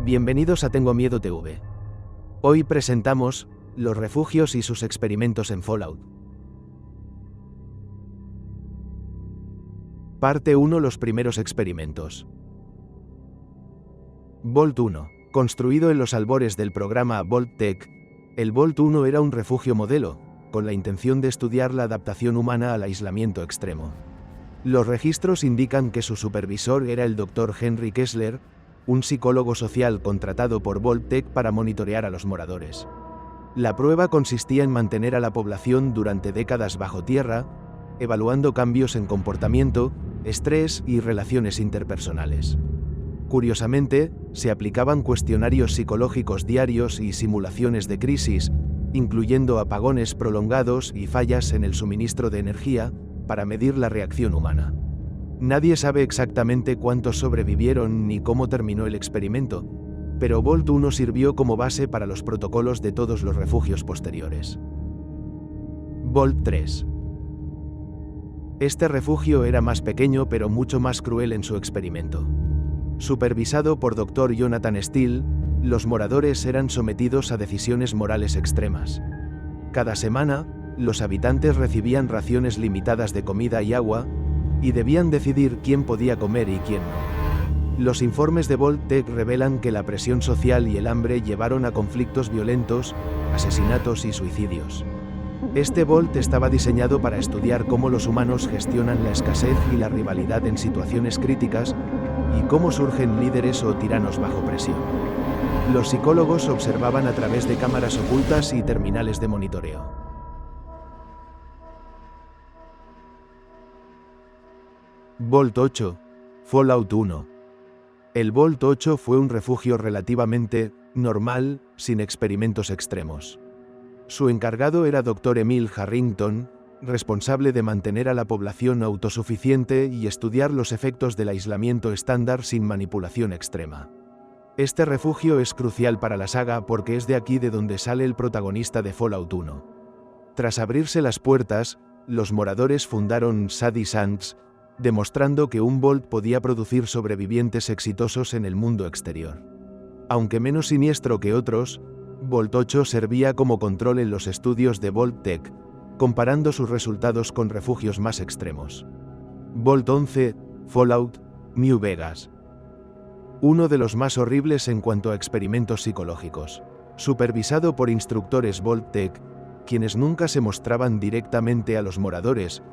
Bienvenidos a Tengo Miedo TV. Hoy presentamos los refugios y sus experimentos en Fallout. Parte 1. Los primeros experimentos. Vault 1. Construido en los albores del programa Vault-Tec, el Vault 1 era un refugio modelo, con la intención de estudiar la adaptación humana al aislamiento extremo. Los registros indican que su supervisor era el Dr. Henry Kessler, un psicólogo social contratado por Vault-Tec para monitorear a los moradores. La prueba consistía en mantener a la población durante décadas bajo tierra, evaluando cambios en comportamiento, estrés y relaciones interpersonales. Curiosamente, se aplicaban cuestionarios psicológicos diarios y simulaciones de crisis, incluyendo apagones prolongados y fallas en el suministro de energía, para medir la reacción humana. Nadie sabe exactamente cuántos sobrevivieron ni cómo terminó el experimento, pero Vault 1 sirvió como base para los protocolos de todos los refugios posteriores. Vault 3. Este refugio era más pequeño pero mucho más cruel en su experimento. Supervisado por Dr. Jonathan Steele, los moradores eran sometidos a decisiones morales extremas. Cada semana, los habitantes recibían raciones limitadas de comida y agua, y debían decidir quién podía comer y quién no. Los informes de Vault-Tec revelan que la presión social y el hambre llevaron a conflictos violentos, asesinatos y suicidios. Este Vault estaba diseñado para estudiar cómo los humanos gestionan la escasez y la rivalidad en situaciones críticas, y cómo surgen líderes o tiranos bajo presión. Los psicólogos observaban a través de cámaras ocultas y terminales de monitoreo. Vault 8. Fallout 1. El Vault 8 fue un refugio relativamente normal, sin experimentos extremos. Su encargado era Dr. Emil Harrington, responsable de mantener a la población autosuficiente y estudiar los efectos del aislamiento estándar sin manipulación extrema. Este refugio es crucial para la saga porque es de aquí de donde sale el protagonista de Fallout 1. Tras abrirse las puertas, los moradores fundaron Sadie Sands, demostrando que un Vault podía producir sobrevivientes exitosos en el mundo exterior. Aunque menos siniestro que otros, Vault 8 servía como control en los estudios de Vault-Tec, comparando sus resultados con refugios más extremos. Vault 11. Fallout, New Vegas. Uno de los más horribles en cuanto a experimentos psicológicos. Supervisado por instructores Vault-Tec, quienes nunca se mostraban directamente a los moradores,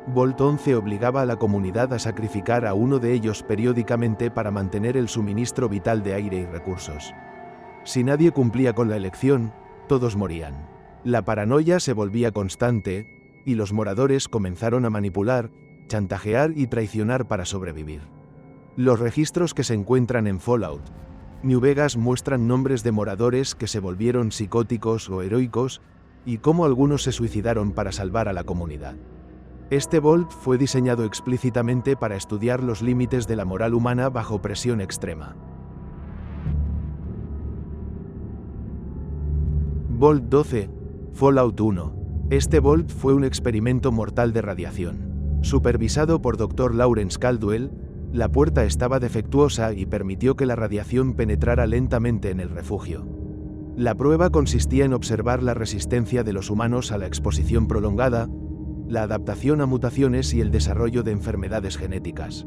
Vault 11 obligaba a la comunidad a sacrificar a uno de ellos periódicamente para mantener el suministro vital de aire y recursos. Si nadie cumplía con la elección, todos morían. La paranoia se volvía constante, y los moradores comenzaron a manipular, chantajear y traicionar para sobrevivir. Los registros que se encuentran en Fallout, New Vegas muestran nombres de moradores que se volvieron psicóticos o heroicos, y cómo algunos se suicidaron para salvar a la comunidad. Este Vault fue diseñado explícitamente para estudiar los límites de la moral humana bajo presión extrema. Vault 12. Fallout 1. Este Vault fue un experimento mortal de radiación. Supervisado por Dr. Lawrence Caldwell, la puerta estaba defectuosa y permitió que la radiación penetrara lentamente en el refugio. La prueba consistía en observar la resistencia de los humanos a la exposición prolongada, la adaptación a mutaciones y el desarrollo de enfermedades genéticas.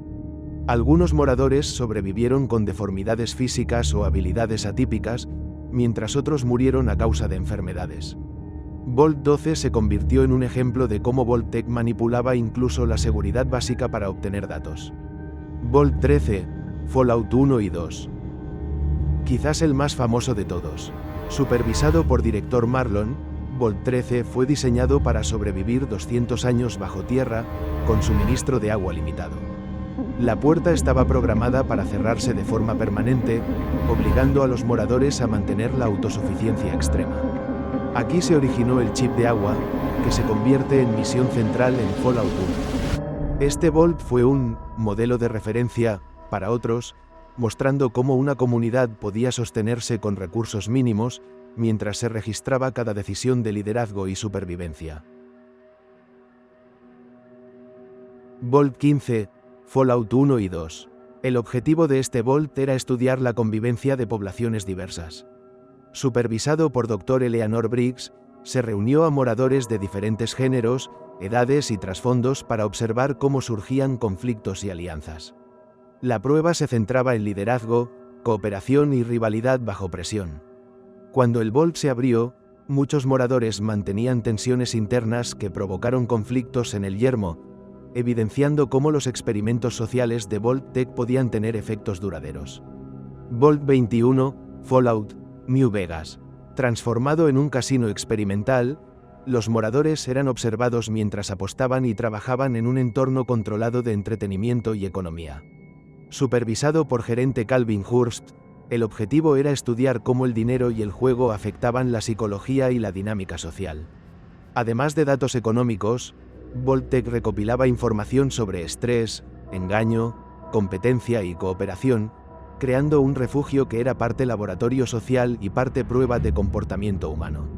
Algunos moradores sobrevivieron con deformidades físicas o habilidades atípicas, mientras otros murieron a causa de enfermedades. Vault 12 se convirtió en un ejemplo de cómo Vault-Tec manipulaba incluso la seguridad básica para obtener datos. Vault 13. Fallout 1 y 2. Quizás el más famoso de todos. Supervisado por Director Marlon, Vault 13 fue diseñado para sobrevivir 200 años bajo tierra, con suministro de agua limitado. La puerta estaba programada para cerrarse de forma permanente, obligando a los moradores a mantener la autosuficiencia extrema. Aquí se originó el chip de agua, que se convierte en misión central en Fallout 1. Este Vault fue un modelo de referencia para otros, mostrando cómo una comunidad podía sostenerse con recursos mínimos, mientras se registraba cada decisión de liderazgo y supervivencia. Vault 15. Fallout 1 y 2. El objetivo de este Vault era estudiar la convivencia de poblaciones diversas. Supervisado por Dr. Eleanor Briggs, se reunió a moradores de diferentes géneros, edades y trasfondos para observar cómo surgían conflictos y alianzas. La prueba se centraba en liderazgo, cooperación y rivalidad bajo presión. Cuando el Vault se abrió, muchos moradores mantenían tensiones internas que provocaron conflictos en el yermo, evidenciando cómo los experimentos sociales de Vault-Tec podían tener efectos duraderos. Vault 21, Fallout, New Vegas. Transformado en un casino experimental, los moradores eran observados mientras apostaban y trabajaban en un entorno controlado de entretenimiento y economía. Supervisado por gerente Calvin Hurst, el objetivo era estudiar cómo el dinero y el juego afectaban la psicología y la dinámica social. Además de datos económicos, Vault-Tec recopilaba información sobre estrés, engaño, competencia y cooperación, creando un refugio que era parte laboratorio social y parte prueba de comportamiento humano.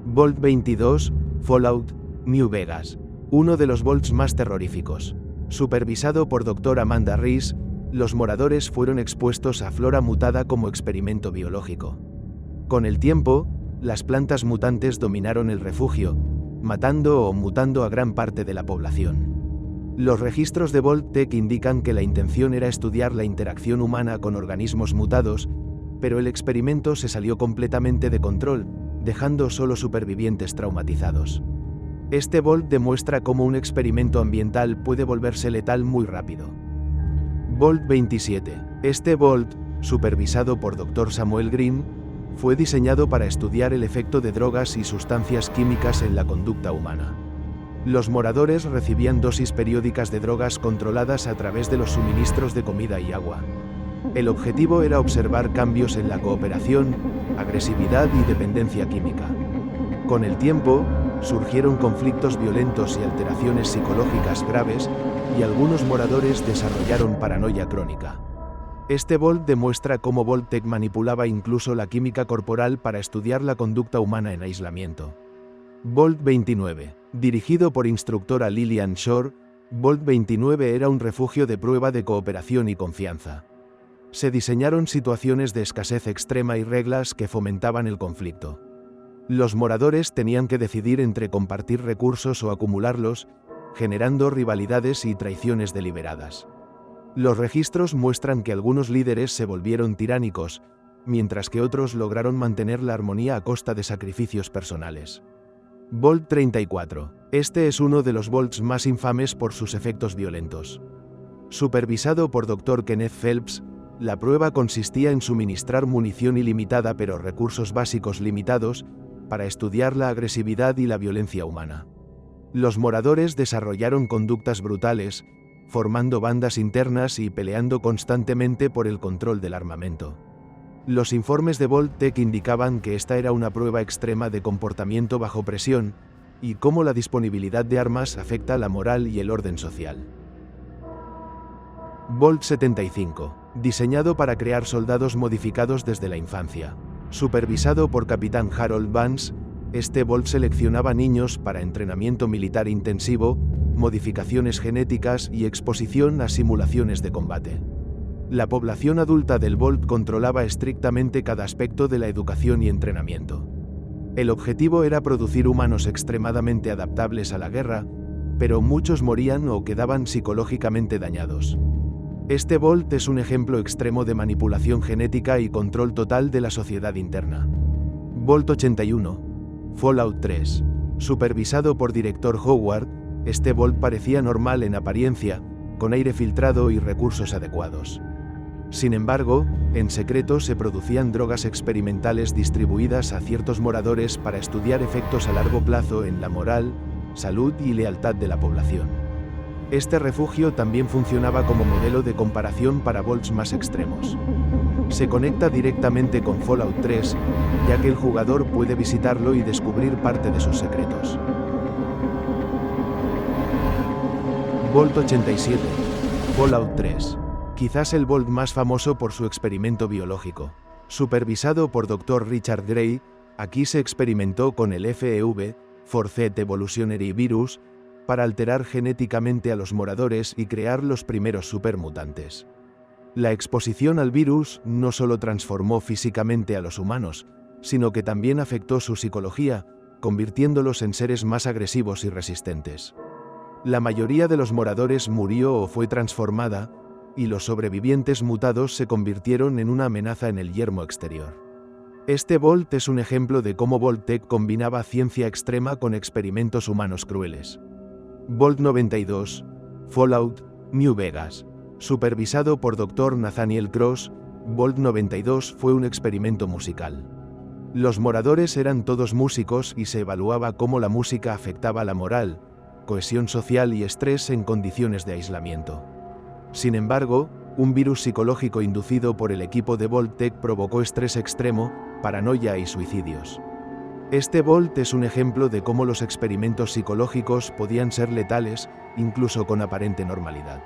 Vault 22, Fallout, New Vegas. Uno de los Vaults más terroríficos. Supervisado por Dr. Amanda Rees, los moradores fueron expuestos a flora mutada como experimento biológico. Con el tiempo, las plantas mutantes dominaron el refugio, matando o mutando a gran parte de la población. Los registros de Vault-Tec indican que la intención era estudiar la interacción humana con organismos mutados, pero el experimento se salió completamente de control, dejando solo supervivientes traumatizados. Este Vault demuestra cómo un experimento ambiental puede volverse letal muy rápido. Vault 27. Este Vault, supervisado por Dr. Samuel Green, fue diseñado para estudiar el efecto de drogas y sustancias químicas en la conducta humana. Los moradores recibían dosis periódicas de drogas controladas a través de los suministros de comida y agua. El objetivo era observar cambios en la cooperación, agresividad y dependencia química. Con el tiempo, surgieron conflictos violentos y alteraciones psicológicas graves, y algunos moradores desarrollaron paranoia crónica. Este Vault demuestra cómo Vault-Tec manipulaba incluso la química corporal para estudiar la conducta humana en aislamiento. Vault 29. Dirigido por instructora Lillian Shore, Vault 29 era un refugio de prueba de cooperación y confianza. Se diseñaron situaciones de escasez extrema y reglas que fomentaban el conflicto. Los moradores tenían que decidir entre compartir recursos o acumularlos, generando rivalidades y traiciones deliberadas. Los registros muestran que algunos líderes se volvieron tiránicos, mientras que otros lograron mantener la armonía a costa de sacrificios personales. Vault 34. Este es uno de los Vaults más infames por sus efectos violentos. Supervisado por Dr. Kenneth Phelps, la prueba consistía en suministrar munición ilimitada pero recursos básicos limitados para estudiar la agresividad y la violencia humana. Los moradores desarrollaron conductas brutales, formando bandas internas y peleando constantemente por el control del armamento. Los informes de Vault-Tec indicaban que esta era una prueba extrema de comportamiento bajo presión y cómo la disponibilidad de armas afecta la moral y el orden social. Vault 75. Diseñado para crear soldados modificados desde la infancia. Supervisado por Capitán Harold Vance, este Vault seleccionaba niños para entrenamiento militar intensivo, modificaciones genéticas y exposición a simulaciones de combate. La población adulta del Vault controlaba estrictamente cada aspecto de la educación y entrenamiento. El objetivo era producir humanos extremadamente adaptables a la guerra, pero muchos morían o quedaban psicológicamente dañados. Este Vault es un ejemplo extremo de manipulación genética y control total de la sociedad interna. Vault 81. Fallout 3. Supervisado por Director Howard, este Vault parecía normal en apariencia, con aire filtrado y recursos adecuados. Sin embargo, en secreto se producían drogas experimentales distribuidas a ciertos moradores para estudiar efectos a largo plazo en la moral, salud y lealtad de la población. Este refugio también funcionaba como modelo de comparación para Vaults más extremos. Se conecta directamente con Fallout 3, ya que el jugador puede visitarlo y descubrir parte de sus secretos. Vault 87. Fallout 3. Quizás el Vault más famoso por su experimento biológico. Supervisado por Dr. Richard Gray, aquí se experimentó con el FEV, Forced Evolutionary Virus, para alterar genéticamente a los moradores y crear los primeros supermutantes. La exposición al virus no solo transformó físicamente a los humanos, sino que también afectó su psicología, convirtiéndolos en seres más agresivos y resistentes. La mayoría de los moradores murió o fue transformada, y los sobrevivientes mutados se convirtieron en una amenaza en el yermo exterior. Este Vault es un ejemplo de cómo Vault-Tec combinaba ciencia extrema con experimentos humanos crueles. Vault 92, Fallout, New Vegas. Supervisado por Dr. Nathaniel Cross, Vault 92 fue un experimento musical. Los moradores eran todos músicos y se evaluaba cómo la música afectaba la moral, cohesión social y estrés en condiciones de aislamiento. Sin embargo, un virus psicológico inducido por el equipo de Vault-Tec provocó estrés extremo, paranoia y suicidios. Este Vault es un ejemplo de cómo los experimentos psicológicos podían ser letales, incluso con aparente normalidad.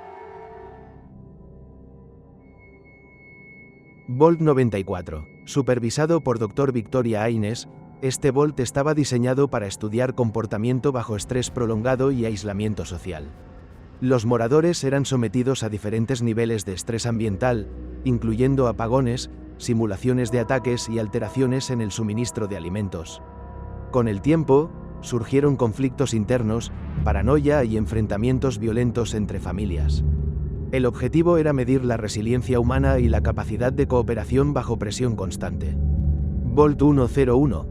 Vault 94. Supervisado por Dr. Victoria Haynes, este Vault estaba diseñado para estudiar comportamiento bajo estrés prolongado y aislamiento social. Los moradores eran sometidos a diferentes niveles de estrés ambiental, incluyendo apagones, simulaciones de ataques y alteraciones en el suministro de alimentos. Con el tiempo, surgieron conflictos internos, paranoia y enfrentamientos violentos entre familias. El objetivo era medir la resiliencia humana y la capacidad de cooperación bajo presión constante. Vault 101,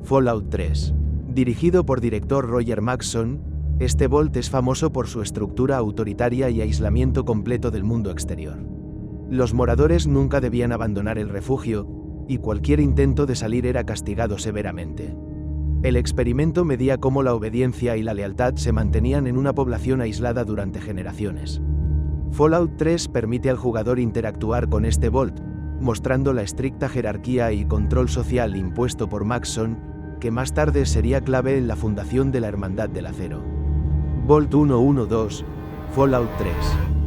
Fallout 3. Dirigido por director Roger Maxson, este Vault es famoso por su estructura autoritaria y aislamiento completo del mundo exterior. Los moradores nunca debían abandonar el refugio, y cualquier intento de salir era castigado severamente. El experimento medía cómo la obediencia y la lealtad se mantenían en una población aislada durante generaciones. Fallout 3 permite al jugador interactuar con este Vault, mostrando la estricta jerarquía y control social impuesto por Maxson, que más tarde sería clave en la fundación de la Hermandad del Acero. Vault 112, Fallout 3.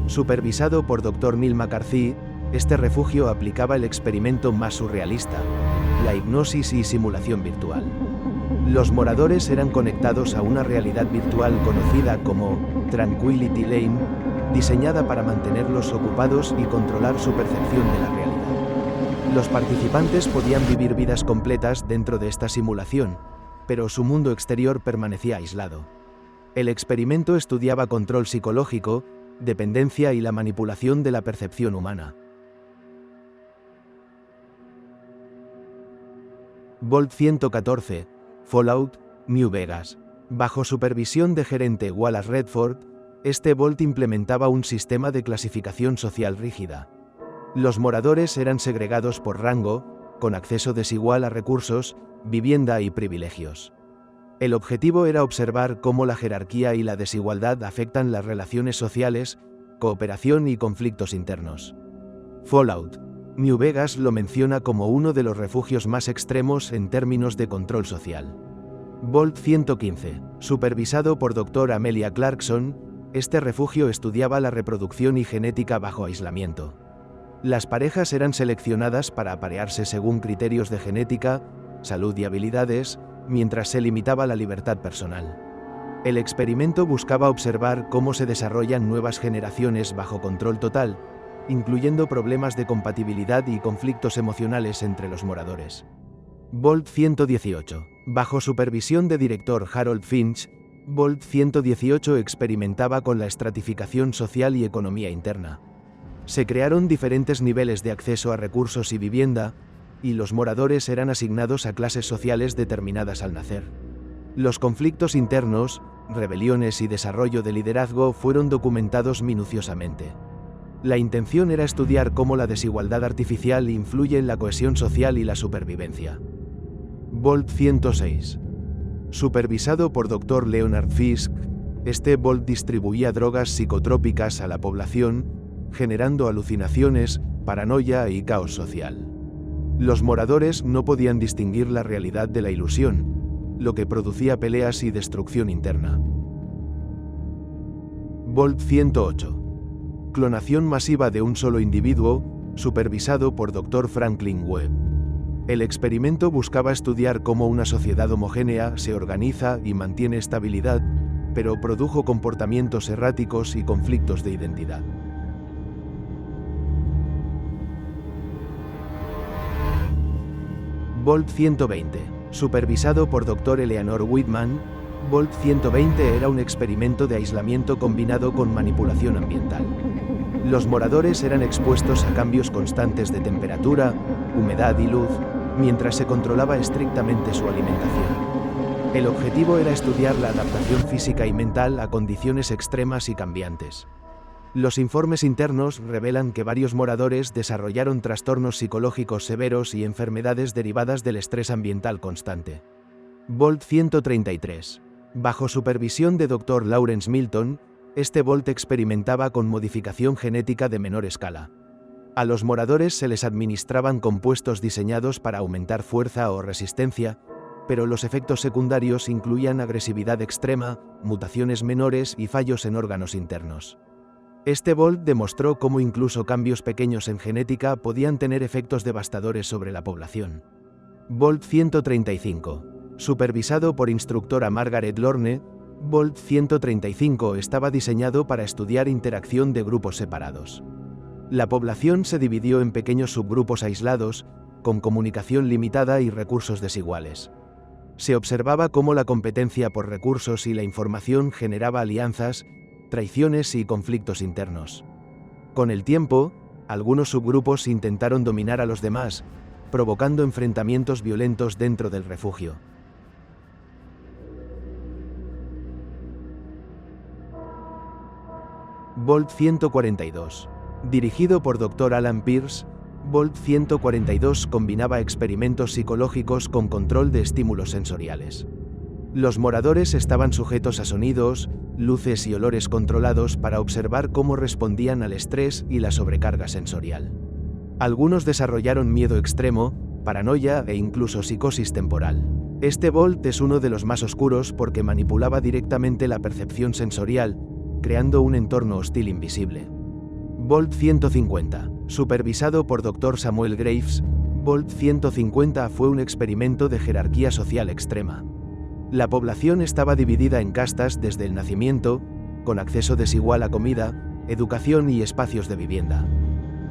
Supervisado por Dr. Neil McCarthy, este refugio aplicaba el experimento más surrealista, la hipnosis y simulación virtual. Los moradores eran conectados a una realidad virtual conocida como Tranquility Lane, diseñada para mantenerlos ocupados y controlar su percepción de la realidad. Los participantes podían vivir vidas completas dentro de esta simulación, pero su mundo exterior permanecía aislado. El experimento estudiaba control psicológico, dependencia y la manipulación de la percepción humana. Vault 114, Fallout, New Vegas. Bajo supervisión de gerente Wallace Redford, este Vault implementaba un sistema de clasificación social rígida. Los moradores eran segregados por rango, con acceso desigual a recursos, vivienda y privilegios. El objetivo era observar cómo la jerarquía y la desigualdad afectan las relaciones sociales, cooperación y conflictos internos. Fallout, New Vegas lo menciona como uno de los refugios más extremos en términos de control social. Vault 115, supervisado por Dr. Amelia Clarkson, este refugio estudiaba la reproducción y genética bajo aislamiento. Las parejas eran seleccionadas para aparearse según criterios de genética, salud y habilidades, mientras se limitaba la libertad personal. El experimento buscaba observar cómo se desarrollan nuevas generaciones bajo control total, incluyendo problemas de compatibilidad y conflictos emocionales entre los moradores. Vault 118. Bajo supervisión de director Harold Finch, Vault 118 experimentaba con la estratificación social y economía interna. Se crearon diferentes niveles de acceso a recursos y vivienda, y los moradores eran asignados a clases sociales determinadas al nacer. Los conflictos internos, rebeliones y desarrollo de liderazgo fueron documentados minuciosamente. La intención era estudiar cómo la desigualdad artificial influye en la cohesión social y la supervivencia. Vault 106. Supervisado por Dr. Leonard Fisk, este Vault distribuía drogas psicotrópicas a la población, generando alucinaciones, paranoia y caos social. Los moradores no podían distinguir la realidad de la ilusión, lo que producía peleas y destrucción interna. Vault 108. Clonación masiva de un solo individuo, supervisado por Dr. Franklin Webb. El experimento buscaba estudiar cómo una sociedad homogénea se organiza y mantiene estabilidad, pero produjo comportamientos erráticos y conflictos de identidad. Volt 120. Supervisado por Dr. Eleanor Whitman, Volt 120 era un experimento de aislamiento combinado con manipulación ambiental. Los moradores eran expuestos a cambios constantes de temperatura, humedad y luz, mientras se controlaba estrictamente su alimentación. El objetivo era estudiar la adaptación física y mental a condiciones extremas y cambiantes. Los informes internos revelan que varios moradores desarrollaron trastornos psicológicos severos y enfermedades derivadas del estrés ambiental constante. Volt 133. Bajo supervisión de Dr. Lawrence Milton, este Volt experimentaba con modificación genética de menor escala. A los moradores se les administraban compuestos diseñados para aumentar fuerza o resistencia, pero los efectos secundarios incluían agresividad extrema, mutaciones menores y fallos en órganos internos. Este Volt demostró cómo incluso cambios pequeños en genética podían tener efectos devastadores sobre la población. Volt 135. Supervisado por instructora Margaret Lorne, Volt 135 estaba diseñado para estudiar interacción de grupos separados. La población se dividió en pequeños subgrupos aislados, con comunicación limitada y recursos desiguales. Se observaba cómo la competencia por recursos y la información generaba alianzas, traiciones y conflictos internos. Con el tiempo, algunos subgrupos intentaron dominar a los demás, provocando enfrentamientos violentos dentro del refugio. Volt 142. Dirigido por Dr. Alan Pierce, Volt 142 combinaba experimentos psicológicos con control de estímulos sensoriales. Los moradores estaban sujetos a sonidos, luces y olores controlados para observar cómo respondían al estrés y la sobrecarga sensorial. Algunos desarrollaron miedo extremo, paranoia e incluso psicosis temporal. Este Volt es uno de los más oscuros porque manipulaba directamente la percepción sensorial, creando un entorno hostil invisible. Volt 150. Supervisado por Dr. Samuel Graves, Volt 150 fue un experimento de jerarquía social extrema. La población estaba dividida en castas desde el nacimiento, con acceso desigual a comida, educación y espacios de vivienda.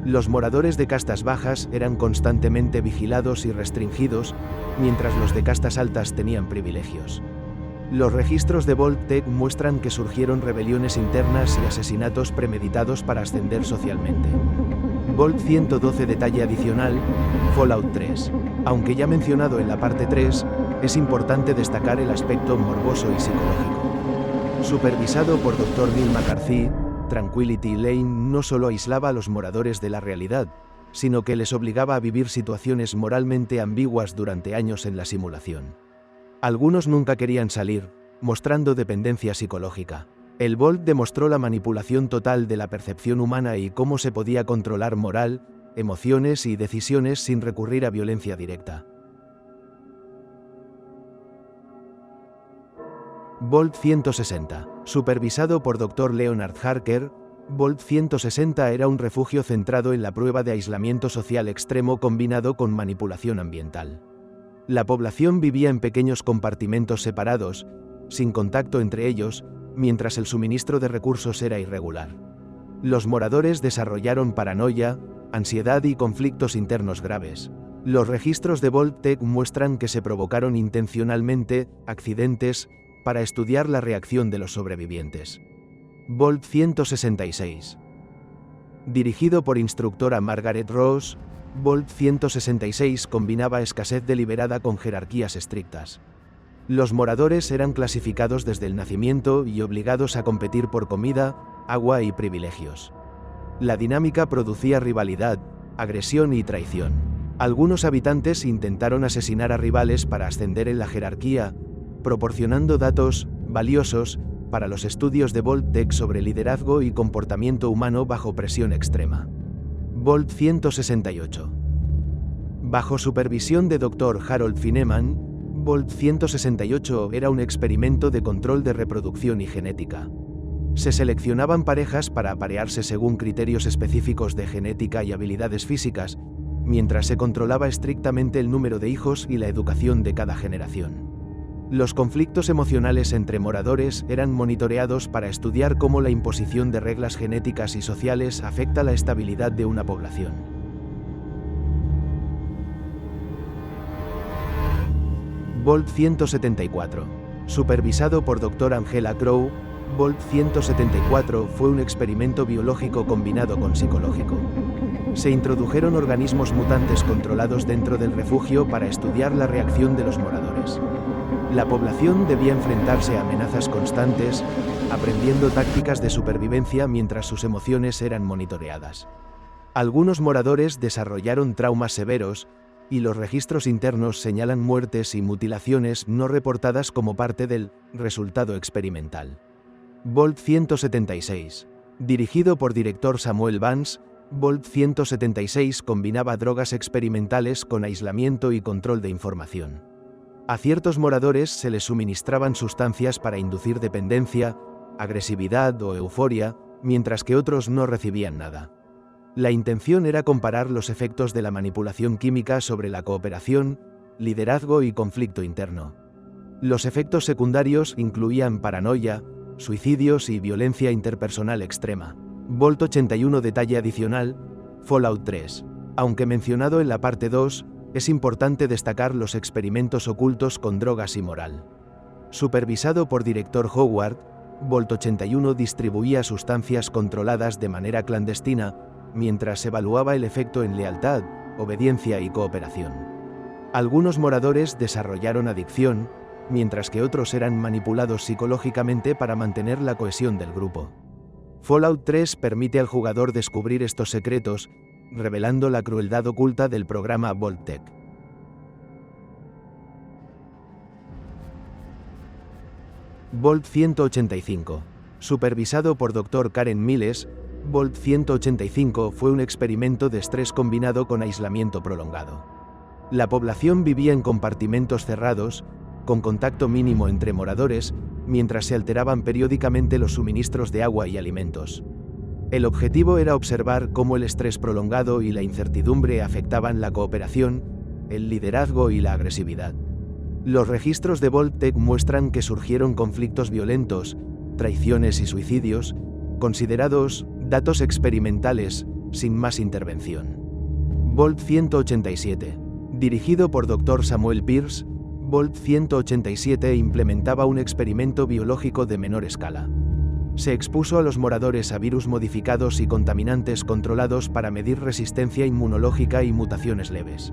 Los moradores de castas bajas eran constantemente vigilados y restringidos, mientras los de castas altas tenían privilegios. Los registros de Volt-Tec muestran que surgieron rebeliones internas y asesinatos premeditados para ascender socialmente. Volt 112. Detalle adicional, Fallout 3. Aunque ya mencionado en la parte 3, es importante destacar el aspecto morboso y psicológico. Supervisado por Dr. Neil McCarthy, Tranquility Lane no solo aislaba a los moradores de la realidad, sino que les obligaba a vivir situaciones moralmente ambiguas durante años en la simulación. Algunos nunca querían salir, mostrando dependencia psicológica. El Volt demostró la manipulación total de la percepción humana y cómo se podía controlar moral, emociones y decisiones sin recurrir a violencia directa. Volt 160. Supervisado por Dr. Leonard Harker, Volt 160 era un refugio centrado en la prueba de aislamiento social extremo combinado con manipulación ambiental. La población vivía en pequeños compartimentos separados, sin contacto entre ellos, mientras el suministro de recursos era irregular. Los moradores desarrollaron paranoia, ansiedad y conflictos internos graves. Los registros de Volt-Tec muestran que se provocaron intencionalmente accidentes para estudiar la reacción de los sobrevivientes. Volt 166. Dirigido por instructora Margaret Ross, Volt 166 combinaba escasez deliberada con jerarquías estrictas. Los moradores eran clasificados desde el nacimiento y obligados a competir por comida, agua y privilegios. La dinámica producía rivalidad, agresión y traición. Algunos habitantes intentaron asesinar a rivales para ascender en la jerarquía, proporcionando datos valiosos para los estudios de Volt-Tec sobre liderazgo y comportamiento humano bajo presión extrema. Volt 168. Bajo supervisión de Dr. Harold Fineman, Volt 168 era un experimento de control de reproducción y genética. Se seleccionaban parejas para aparearse según criterios específicos de genética y habilidades físicas, mientras se controlaba estrictamente el número de hijos y la educación de cada generación. Los conflictos emocionales entre moradores eran monitoreados para estudiar cómo la imposición de reglas genéticas y sociales afecta la estabilidad de una población. Volt 174. Supervisado por Dr. Angela Crow, Volt 174 fue un experimento biológico combinado con psicológico. Se introdujeron organismos mutantes controlados dentro del refugio para estudiar la reacción de los moradores. La población debía enfrentarse a amenazas constantes, aprendiendo tácticas de supervivencia mientras sus emociones eran monitoreadas. Algunos moradores desarrollaron traumas severos, y los registros internos señalan muertes y mutilaciones no reportadas como parte del resultado experimental. Volt 176. Dirigido por director Samuel Vance, Volt 176 combinaba drogas experimentales con aislamiento y control de información. A ciertos moradores se les suministraban sustancias para inducir dependencia, agresividad o euforia, mientras que otros no recibían nada. La intención era comparar los efectos de la manipulación química sobre la cooperación, liderazgo y conflicto interno. Los efectos secundarios incluían paranoia, suicidios y violencia interpersonal extrema. Volt 81. Detalle adicional: Fallout 3. Aunque mencionado en la parte 2, es importante destacar los experimentos ocultos con drogas y moral. Supervisado por director Howard, Volt 81 distribuía sustancias controladas de manera clandestina, mientras evaluaba el efecto en lealtad, obediencia y cooperación. Algunos moradores desarrollaron adicción, mientras que otros eran manipulados psicológicamente para mantener la cohesión del grupo. Fallout 3 permite al jugador descubrir estos secretos, revelando la crueldad oculta del programa Vault-Tec. Volt 185. Supervisado por Dr. Karen Miles, Volt 185 fue un experimento de estrés combinado con aislamiento prolongado. La población vivía en compartimentos cerrados, con contacto mínimo entre moradores, mientras se alteraban periódicamente los suministros de agua y alimentos. El objetivo era observar cómo el estrés prolongado y la incertidumbre afectaban la cooperación, el liderazgo y la agresividad. Los registros de Vault-Tec muestran que surgieron conflictos violentos, traiciones y suicidios, considerados datos experimentales, sin más intervención. Volt 187. Dirigido por Dr. Samuel Pierce, Volt 187 implementaba un experimento biológico de menor escala. Se expuso a los moradores a virus modificados y contaminantes controlados para medir resistencia inmunológica y mutaciones leves.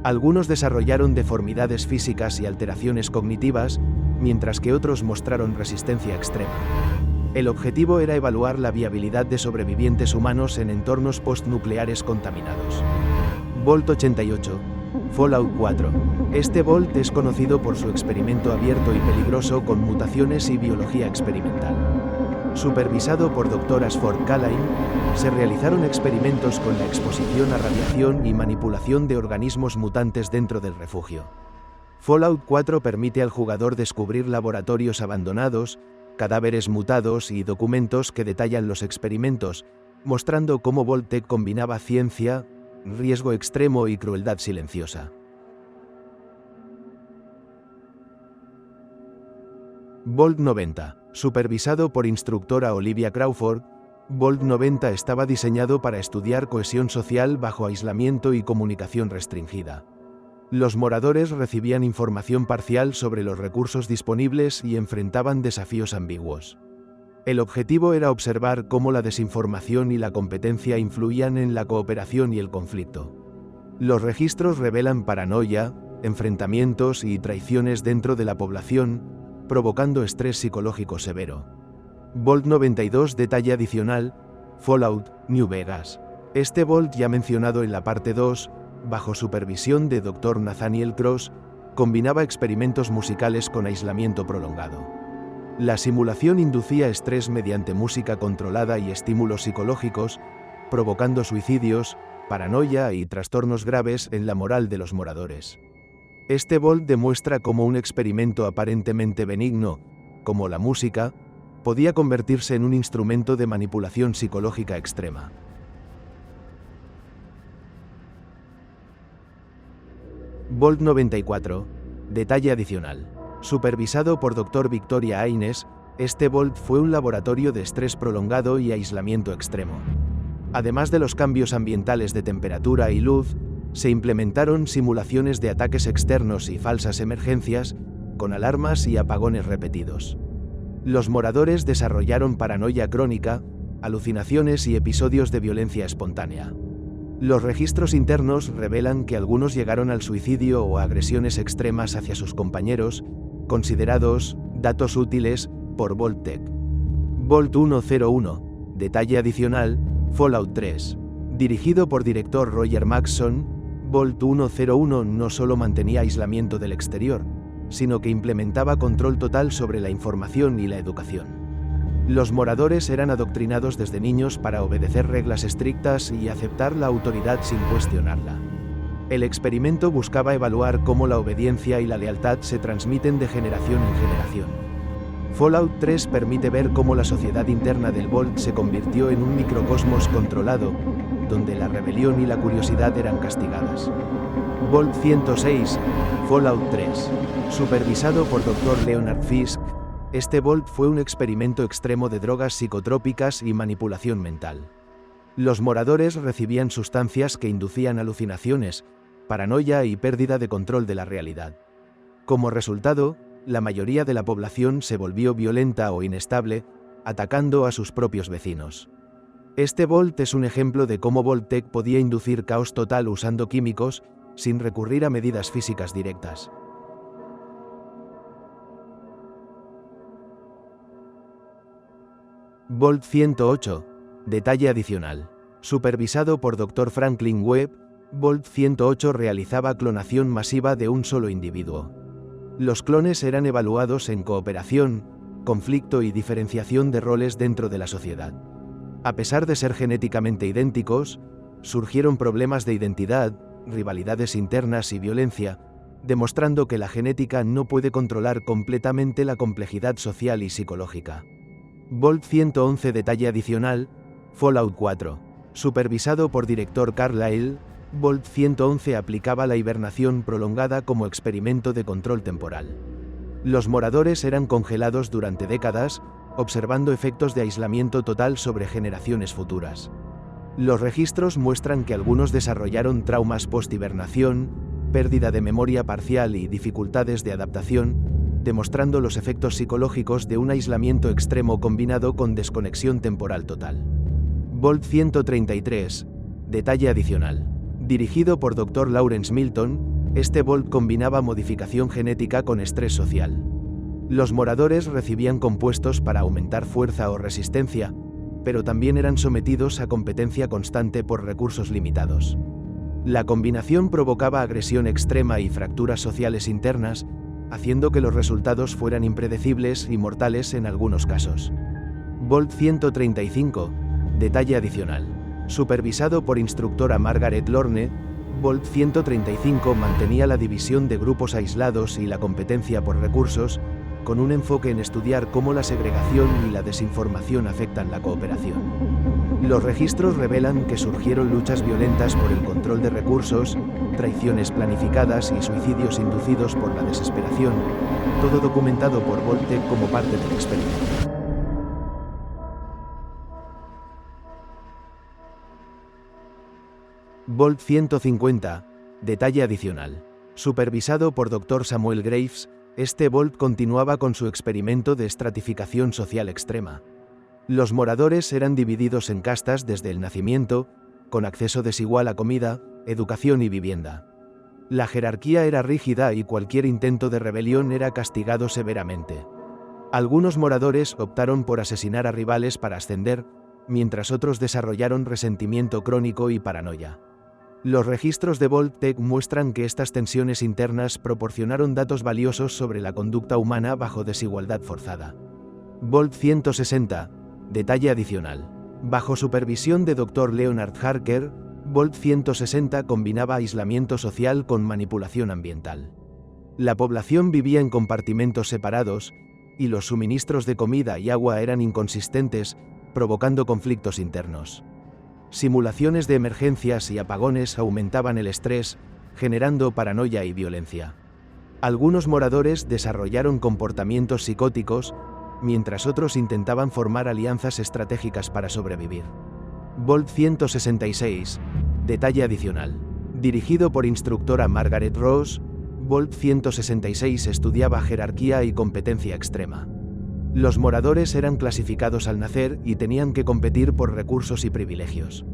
Algunos desarrollaron deformidades físicas y alteraciones cognitivas, mientras que otros mostraron resistencia extrema. El objetivo era evaluar la viabilidad de sobrevivientes humanos en entornos postnucleares contaminados. Volt 88. Fallout 4. Este Volt es conocido por su experimento abierto y peligroso con mutaciones y biología experimental. Supervisado por Dr. Ashford Callahan, se realizaron experimentos con la exposición a radiación y manipulación de organismos mutantes dentro del refugio. Fallout 4 permite al jugador descubrir laboratorios abandonados, cadáveres mutados y documentos que detallan los experimentos, mostrando cómo Vault-Tec combinaba ciencia, riesgo extremo y crueldad silenciosa. Volt 90. Supervisado por instructora Olivia Crawford, Volt 90 estaba diseñado para estudiar cohesión social bajo aislamiento y comunicación restringida. Los moradores recibían información parcial sobre los recursos disponibles y enfrentaban desafíos ambiguos. El objetivo era observar cómo la desinformación y la competencia influían en la cooperación y el conflicto. Los registros revelan paranoia, enfrentamientos y traiciones dentro de la población, provocando estrés psicológico severo. Volt 92. Detalle adicional: Fallout, New Vegas. Este Volt, ya mencionado en la parte 2, bajo supervisión de Dr. Nathaniel Cross, combinaba experimentos musicales con aislamiento prolongado. La simulación inducía estrés mediante música controlada y estímulos psicológicos, provocando suicidios, paranoia y trastornos graves en la moral de los moradores. Este Volt demuestra cómo un experimento aparentemente benigno, como la música, podía convertirse en un instrumento de manipulación psicológica extrema. Volt 94. Detalle adicional. Supervisado por Dr. Victoria Haynes, este Volt fue un laboratorio de estrés prolongado y aislamiento extremo. Además de los cambios ambientales de temperatura y luz, Se implementaron simulaciones de ataques externos y falsas emergencias, con alarmas y apagones repetidos. Los moradores desarrollaron paranoia crónica, alucinaciones y episodios de violencia espontánea. Los registros internos revelan que algunos llegaron al suicidio o a agresiones extremas hacia sus compañeros, considerados datos útiles por Vault-Tec. Vault 101, detalle adicional, Fallout 3. Dirigido por director Roger Maxson, Vault 101 no solo mantenía aislamiento del exterior, sino que implementaba control total sobre la información y la educación. Los moradores eran adoctrinados desde niños para obedecer reglas estrictas y aceptar la autoridad sin cuestionarla. El experimento buscaba evaluar cómo la obediencia y la lealtad se transmiten de generación en generación. Fallout 3 permite ver cómo la sociedad interna del Vault se convirtió en un microcosmos controlado, donde la rebelión y la curiosidad eran castigadas. Vault 106, Fallout 3. Supervisado por Dr. Leonard Fisk, este Vault fue un experimento extremo de drogas psicotrópicas y manipulación mental. Los moradores recibían sustancias que inducían alucinaciones, paranoia y pérdida de control de la realidad. Como resultado, la mayoría de la población se volvió violenta o inestable, atacando a sus propios vecinos. Este Vault es un ejemplo de cómo Vault-Tec podía inducir caos total usando químicos, sin recurrir a medidas físicas directas. Vault 108. Detalle adicional. Supervisado por Dr. Franklin Webb, Vault 108 realizaba clonación masiva de un solo individuo. Los clones eran evaluados en cooperación, conflicto y diferenciación de roles dentro de la sociedad. A pesar de ser genéticamente idénticos, surgieron problemas de identidad, rivalidades internas y violencia, demostrando que la genética no puede controlar completamente la complejidad social y psicológica. Vault 111. Detalle adicional, Fallout 4. Supervisado por director Carlyle, Vault 111 aplicaba la hibernación prolongada como experimento de control temporal. Los moradores eran congelados durante décadas, observando efectos de aislamiento total sobre generaciones futuras. Los registros muestran que algunos desarrollaron traumas post-hibernación, pérdida de memoria parcial y dificultades de adaptación, demostrando los efectos psicológicos de un aislamiento extremo combinado con desconexión temporal total. Vault 133. Detalle adicional. Dirigido por Dr. Lawrence Milton, este Vault combinaba modificación genética con estrés social. Los moradores recibían compuestos para aumentar fuerza o resistencia, pero también eran sometidos a competencia constante por recursos limitados. La combinación provocaba agresión extrema y fracturas sociales internas, haciendo que los resultados fueran impredecibles y mortales en algunos casos. Vault 135. Detalle adicional. Supervisado por instructora Margaret Lorne, Vault 135 mantenía la división de grupos aislados y la competencia por recursos, con un enfoque en estudiar cómo la segregación y la desinformación afectan la cooperación. Los registros revelan que surgieron luchas violentas por el control de recursos, traiciones planificadas y suicidios inducidos por la desesperación, todo documentado por Vault-Tec como parte del experimento. Vault 150. Detalle adicional. Supervisado por Dr. Samuel Graves, este Vault continuaba con su experimento de estratificación social extrema. Los moradores eran divididos en castas desde el nacimiento, con acceso desigual a comida, educación y vivienda. La jerarquía era rígida y cualquier intento de rebelión era castigado severamente. Algunos moradores optaron por asesinar a rivales para ascender, mientras otros desarrollaron resentimiento crónico y paranoia. Los registros de Vault-Tec muestran que estas tensiones internas proporcionaron datos valiosos sobre la conducta humana bajo desigualdad forzada. Vault 160. Detalle adicional. Bajo supervisión de Dr. Leonard Harker, Vault 160 combinaba aislamiento social con manipulación ambiental. La población vivía en compartimentos separados, y los suministros de comida y agua eran inconsistentes, provocando conflictos internos. Simulaciones de emergencias y apagones aumentaban el estrés, generando paranoia y violencia. Algunos moradores desarrollaron comportamientos psicóticos, mientras otros intentaban formar alianzas estratégicas para sobrevivir. Vault 166. Detalle adicional. Dirigido por instructora Margaret Rose, Volt 166 estudiaba jerarquía y competencia extrema. Los moradores eran clasificados al nacer y tenían que competir por recursos y privilegios.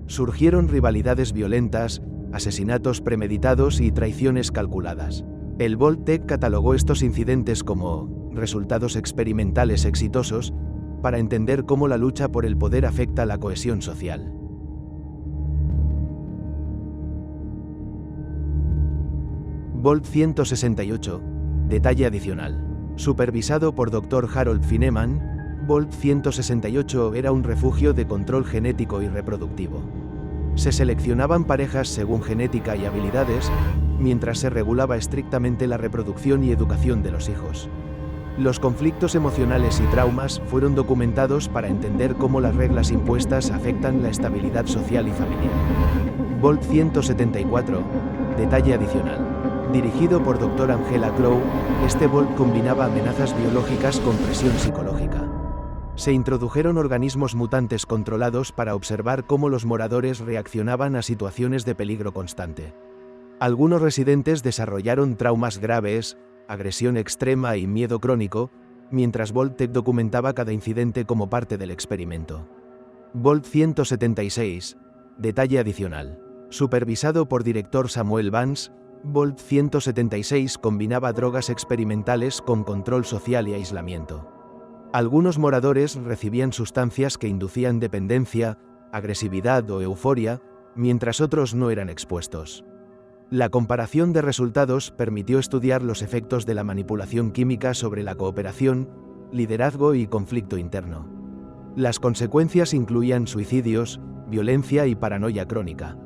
Surgieron rivalidades violentas, asesinatos premeditados y traiciones calculadas. El Vault-Tec catalogó estos incidentes como resultados experimentales exitosos para entender cómo la lucha por el poder afecta la cohesión social. Volt 168. Detalle adicional. Supervisado por Dr. Harold Fineman, Volt 168 era un refugio de control genético y reproductivo. Se seleccionaban parejas según genética y habilidades, mientras se regulaba estrictamente la reproducción y educación de los hijos. Los conflictos emocionales y traumas fueron documentados para entender cómo las reglas impuestas afectan la estabilidad social y familiar. Volt 174. Detalle adicional. Dirigido por Dr. Angela Crow, este Volt combinaba amenazas biológicas con presión psicológica. Se introdujeron organismos mutantes controlados para observar cómo los moradores reaccionaban a situaciones de peligro constante. Algunos residentes desarrollaron traumas graves, agresión extrema y miedo crónico, mientras Vault-Tec documentaba cada incidente como parte del experimento. Volt 176. Detalle adicional. Supervisado por director Samuel Vance, Volt 176 combinaba drogas experimentales con control social y aislamiento. Algunos moradores recibían sustancias que inducían dependencia, agresividad o euforia, mientras otros no eran expuestos. La comparación de resultados permitió estudiar los efectos de la manipulación química sobre la cooperación, liderazgo y conflicto interno. Las consecuencias incluían suicidios, violencia y paranoia crónica.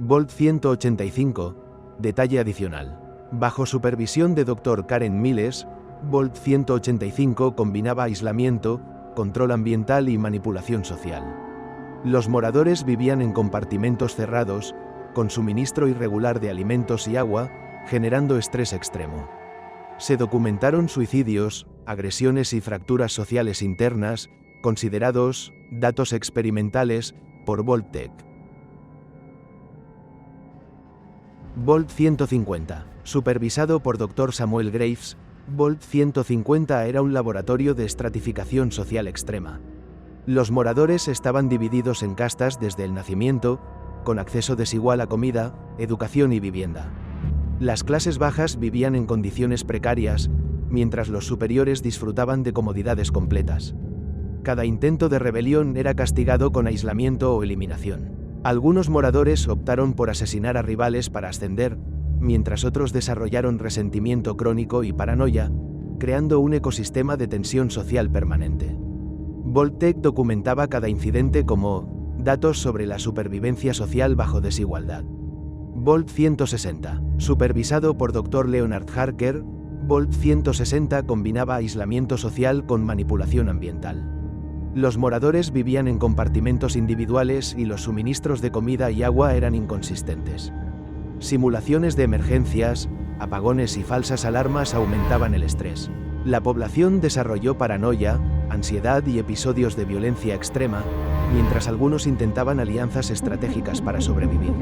Volt 185. Detalle adicional. Bajo supervisión de Dr. Karen Miles, Volt 185 combinaba aislamiento, control ambiental y manipulación social. Los moradores vivían en compartimentos cerrados, con suministro irregular de alimentos y agua, generando estrés extremo. Se documentaron suicidios, agresiones y fracturas sociales internas, considerados datos experimentales por Vault-Tec. Volt 150. Supervisado por Dr. Samuel Graves, Volt 150 era un laboratorio de estratificación social extrema. Los moradores estaban divididos en castas desde el nacimiento, con acceso desigual a comida, educación y vivienda. Las clases bajas vivían en condiciones precarias, mientras los superiores disfrutaban de comodidades completas. Cada intento de rebelión era castigado con aislamiento o eliminación. Algunos moradores optaron por asesinar a rivales para ascender, mientras otros desarrollaron resentimiento crónico y paranoia, creando un ecosistema de tensión social permanente. Vault-Tec documentaba cada incidente como datos sobre la supervivencia social bajo desigualdad. Volt 160. Supervisado por Dr. Leonard Harker, Volt 160 combinaba aislamiento social con manipulación ambiental. Los moradores vivían en compartimentos individuales y los suministros de comida y agua eran inconsistentes. Simulaciones de emergencias, apagones y falsas alarmas aumentaban el estrés. La población desarrolló paranoia, ansiedad y episodios de violencia extrema, mientras algunos intentaban alianzas estratégicas para sobrevivir.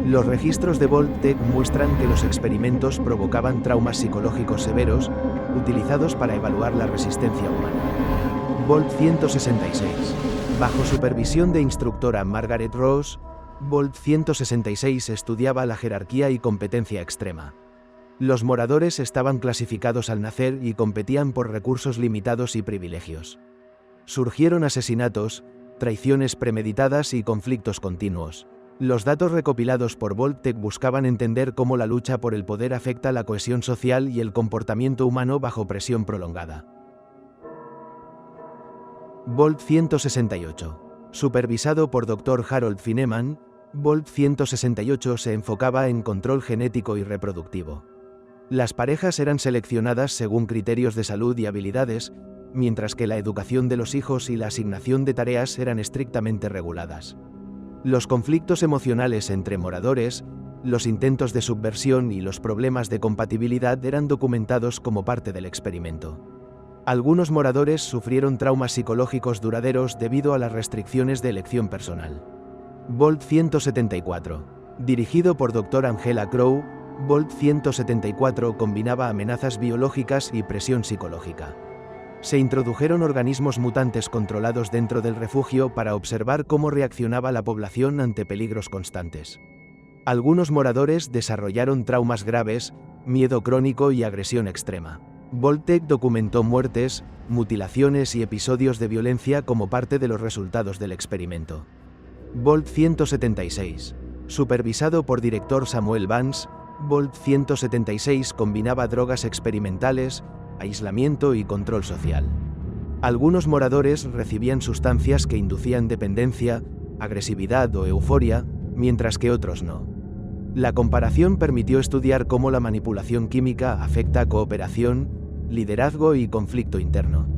Los registros de Vault-Tec muestran que los experimentos provocaban traumas psicológicos severos, utilizados para evaluar la resistencia humana. Volt 166. Bajo supervisión de instructora Margaret Rose, Volt 166 estudiaba la jerarquía y competencia extrema. Los moradores estaban clasificados al nacer y competían por recursos limitados y privilegios. Surgieron asesinatos, traiciones premeditadas y conflictos continuos. Los datos recopilados por Vault-Tec buscaban entender cómo la lucha por el poder afecta la cohesión social y el comportamiento humano bajo presión prolongada. Volt 168. Supervisado por Dr. Harold Fineman, Volt 168 se enfocaba en control genético y reproductivo. Las parejas eran seleccionadas según criterios de salud y habilidades, mientras que la educación de los hijos y la asignación de tareas eran estrictamente reguladas. Los conflictos emocionales entre moradores, los intentos de subversión y los problemas de compatibilidad eran documentados como parte del experimento. Algunos moradores sufrieron traumas psicológicos duraderos debido a las restricciones de elección personal. Volt 174. Dirigido por Dr. Angela Crow, Volt 174 combinaba amenazas biológicas y presión psicológica. Se introdujeron organismos mutantes controlados dentro del refugio para observar cómo reaccionaba la población ante peligros constantes. Algunos moradores desarrollaron traumas graves, miedo crónico y agresión extrema. Vault-Tec documentó muertes, mutilaciones y episodios de violencia como parte de los resultados del experimento. Volt 176. Supervisado por director Samuel Vance, Volt 176 combinaba drogas experimentales, aislamiento y control social. Algunos moradores recibían sustancias que inducían dependencia, agresividad o euforia, mientras que otros no. La comparación permitió estudiar cómo la manipulación química afecta cooperación, liderazgo y conflicto interno.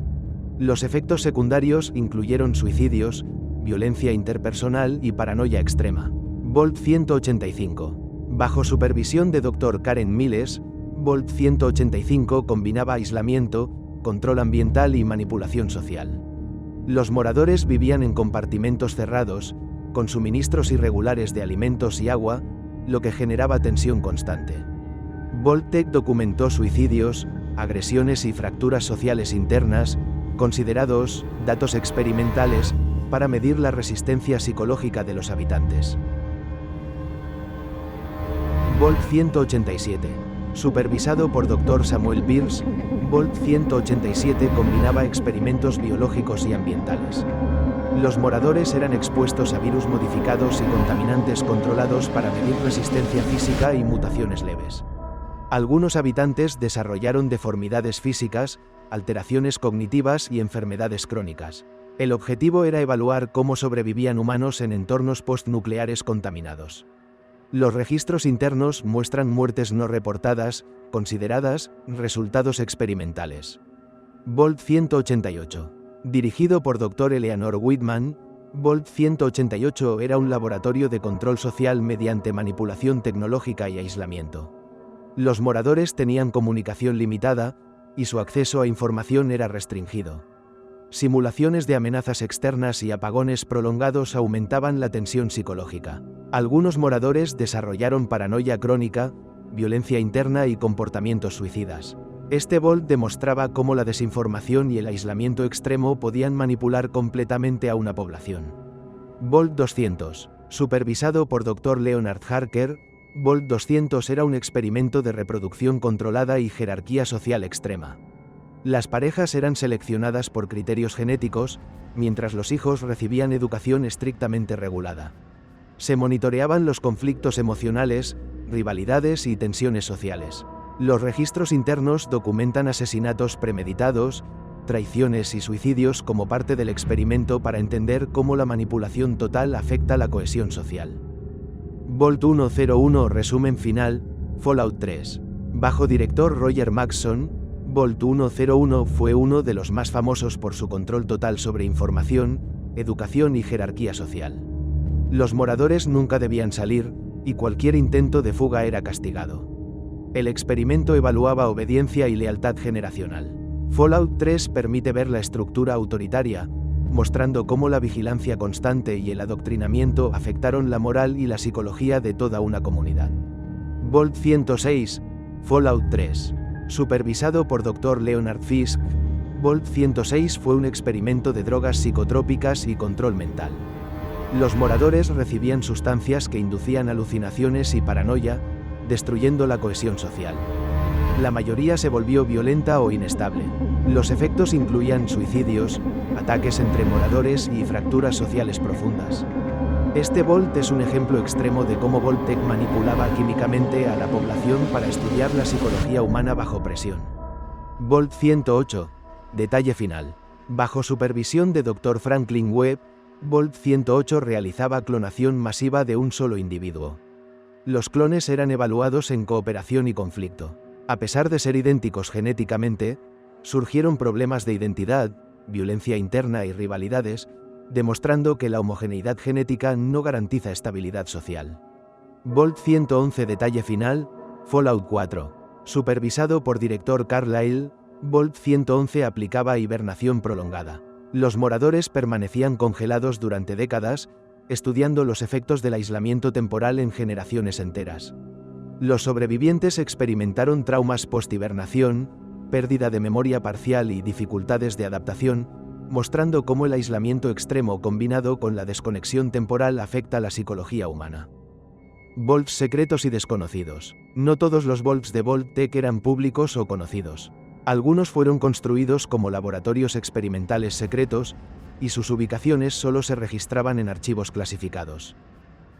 Los efectos secundarios incluyeron suicidios, violencia interpersonal y paranoia extrema. Volt 185. Bajo supervisión de Dr. Karen Miles, Volt 185 combinaba aislamiento, control ambiental y manipulación social. Los moradores vivían en compartimentos cerrados, con suministros irregulares de alimentos y agua, lo que generaba tensión constante. Vault-Tec documentó suicidios, agresiones y fracturas sociales internas, considerados datos experimentales, para medir la resistencia psicológica de los habitantes. Volt 187. Supervisado por Dr. Samuel Pierce, Volt 187 combinaba experimentos biológicos y ambientales. Los moradores eran expuestos a virus modificados y contaminantes controlados para medir resistencia física y mutaciones leves. Algunos habitantes desarrollaron deformidades físicas, alteraciones cognitivas y enfermedades crónicas. El objetivo era evaluar cómo sobrevivían humanos en entornos postnucleares contaminados. Los registros internos muestran muertes no reportadas, consideradas resultados experimentales. Volt 188. Dirigido por Dr. Eleanor Whitman, Volt 188 era un laboratorio de control social mediante manipulación tecnológica y aislamiento. Los moradores tenían comunicación limitada, y su acceso a información era restringido. Simulaciones de amenazas externas y apagones prolongados aumentaban la tensión psicológica. Algunos moradores desarrollaron paranoia crónica, violencia interna y comportamientos suicidas. Este Volt demostraba cómo la desinformación y el aislamiento extremo podían manipular completamente a una población. Volt 200. Supervisado por Dr. Leonard Harker, Volt 200 era un experimento de reproducción controlada y jerarquía social extrema. Las parejas eran seleccionadas por criterios genéticos, mientras los hijos recibían educación estrictamente regulada. Se monitoreaban los conflictos emocionales, rivalidades y tensiones sociales. Los registros internos documentan asesinatos premeditados, traiciones y suicidios como parte del experimento para entender cómo la manipulación total afecta la cohesión social. Volt 101. Resumen final, Fallout 3. Bajo director Roger Maxson, Volt 101 fue uno de los más famosos por su control total sobre información, educación y jerarquía social. Los moradores nunca debían salir, y cualquier intento de fuga era castigado. El experimento evaluaba obediencia y lealtad generacional. Fallout 3 permite ver la estructura autoritaria, mostrando cómo la vigilancia constante y el adoctrinamiento afectaron la moral y la psicología de toda una comunidad. Volt 106. Fallout 3. Supervisado por Dr. Leonard Fisk, Volt 106 fue un experimento de drogas psicotrópicas y control mental. Los moradores recibían sustancias que inducían alucinaciones y paranoia, destruyendo la cohesión social. La mayoría se volvió violenta o inestable. Los efectos incluían suicidios, ataques entre moradores y fracturas sociales profundas. Este Volt es un ejemplo extremo de cómo Vault-Tec manipulaba químicamente a la población para estudiar la psicología humana bajo presión. Volt 108. Detalle final. Bajo supervisión de Dr. Franklin Webb, Volt 108 realizaba clonación masiva de un solo individuo. Los clones eran evaluados en cooperación y conflicto. A pesar de ser idénticos genéticamente, surgieron problemas de identidad, violencia interna y rivalidades, demostrando que la homogeneidad genética no garantiza estabilidad social. Volt 111. Detalle final, Fallout 4. Supervisado por director Carlyle, Volt 111 aplicaba hibernación prolongada. Los moradores permanecían congelados durante décadas, estudiando los efectos del aislamiento temporal en generaciones enteras. Los sobrevivientes experimentaron traumas post-hibernación, pérdida de memoria parcial y dificultades de adaptación, mostrando cómo el aislamiento extremo combinado con la desconexión temporal afecta la psicología humana. Vaults secretos y desconocidos. No todos los vaults de Vault-Tec eran públicos o conocidos. Algunos fueron construidos como laboratorios experimentales secretos, y sus ubicaciones solo se registraban en archivos clasificados.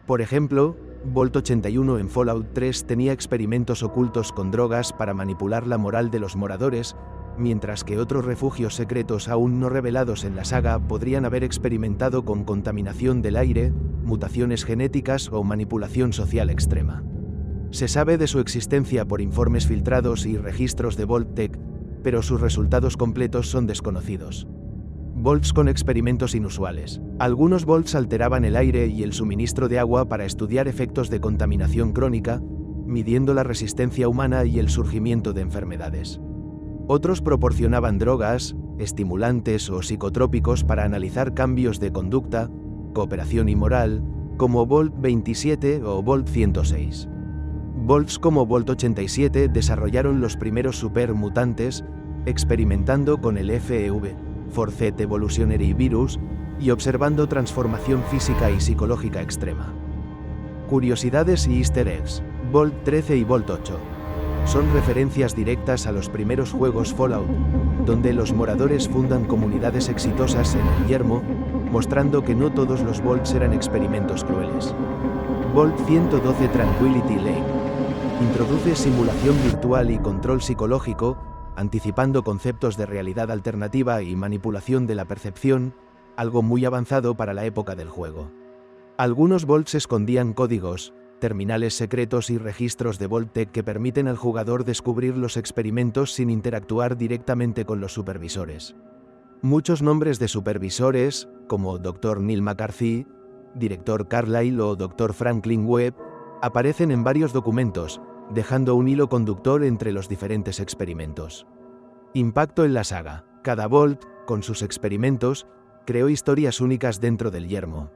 Por ejemplo, Vault 81 en Fallout 3 tenía experimentos ocultos con drogas para manipular la moral de los moradores, mientras que otros refugios secretos aún no revelados en la saga podrían haber experimentado con contaminación del aire, mutaciones genéticas o manipulación social extrema. Se sabe de su existencia por informes filtrados y registros de Vault-Tec, pero sus resultados completos son desconocidos. Vaults con experimentos inusuales. Algunos vaults alteraban el aire y el suministro de agua para estudiar efectos de contaminación crónica, midiendo la resistencia humana y el surgimiento de enfermedades. Otros proporcionaban drogas, estimulantes o psicotrópicos para analizar cambios de conducta, cooperación y moral, como Vault 27 o Vault 106. Vaults como Vault 87 desarrollaron los primeros supermutantes, experimentando con el FEV, Forced Evolutionary Virus, y observando transformación física y psicológica extrema. Curiosidades y easter eggs. Vault 13 y Vault 8. Son referencias directas a los primeros juegos Fallout, donde los moradores fundan comunidades exitosas en el yermo, mostrando que no todos los vaults eran experimentos crueles. Vault 112 Tranquility Lake. Introduce simulación virtual y control psicológico, anticipando conceptos de realidad alternativa y manipulación de la percepción, algo muy avanzado para la época del juego. Algunos vaults escondían códigos, terminales secretos y registros de Vault-Tec que permiten al jugador descubrir los experimentos sin interactuar directamente con los supervisores. Muchos nombres de supervisores, como Dr. Neil McCarthy, Director Carlyle o Dr. Franklin Webb, aparecen en varios documentos, dejando un hilo conductor entre los diferentes experimentos. Impacto en la saga. Cada Vault, con sus experimentos, creó historias únicas dentro del yermo.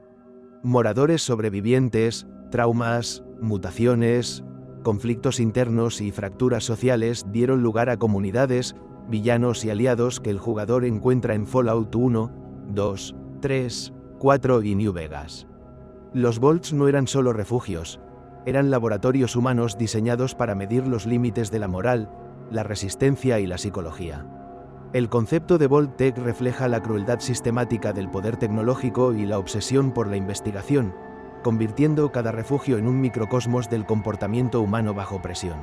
Moradores sobrevivientes, traumas, mutaciones, conflictos internos y fracturas sociales dieron lugar a comunidades, villanos y aliados que el jugador encuentra en Fallout 1, 2, 3, 4 y New Vegas. Los Vaults no eran solo refugios, eran laboratorios humanos diseñados para medir los límites de la moral, la resistencia y la psicología. El concepto de Vault-Tec refleja la crueldad sistemática del poder tecnológico y la obsesión por la investigación, convirtiendo cada refugio en un microcosmos del comportamiento humano bajo presión.